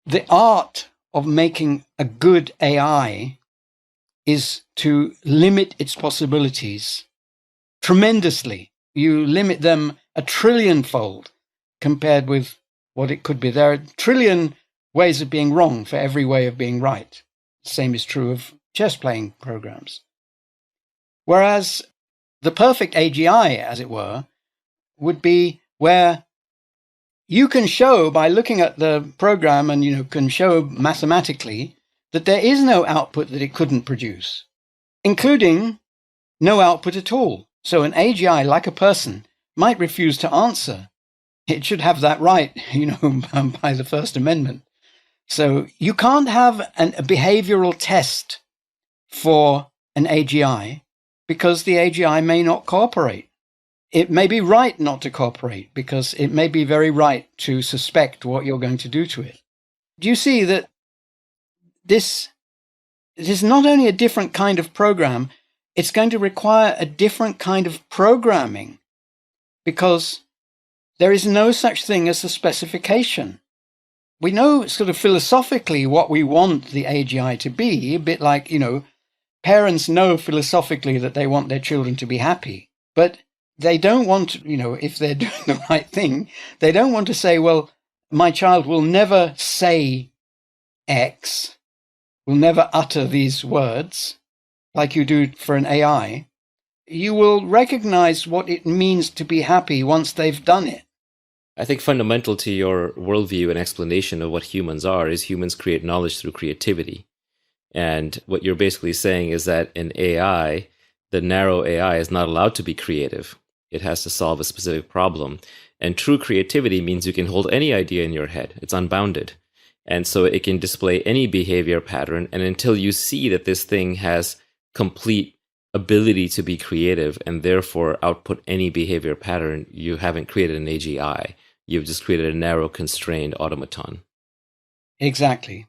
the art of making a good AI is to limit its possibilities tremendously. You limit them a trillion-fold compared with what it could be. There are a trillion ways of being wrong for every way of being right. The same is true of chess-playing programs. Whereas the perfect AGI, as it were, would be where you can show by looking at the program and can show mathematically that there is no output that it couldn't produce, including no output at all. So an AGI, like a person, might refuse to answer. It should have that right, by the First Amendment. So you can't have a behavioral test for an AGI because the AGI may not cooperate. It may be right not to cooperate because it may be very right to suspect what you're going to do to it. Do you see that this is not only a different kind of program, it's going to require a different kind of programming because there is no such thing as a specification. We know sort of philosophically what we want the AGI to be, a bit like, parents know philosophically that they want their children to be happy, but they don't want, if they're doing the right thing, they don't want to say, well, my child will never say X, will never utter these words like you do for an AI. You will recognize what it means to be happy once they've done it. I think fundamental to your worldview and explanation of what humans are is humans create knowledge through creativity. And what you're basically saying is that an AI, the narrow AI, is not allowed to be creative. It has to solve a specific problem. And true creativity means you can hold any idea in your head. It's unbounded. And so it can display any behavior pattern. And until you see that this thing has complete ability to be creative and therefore output any behavior pattern, you haven't created an AGI. You've just created a narrow, constrained automaton. Exactly.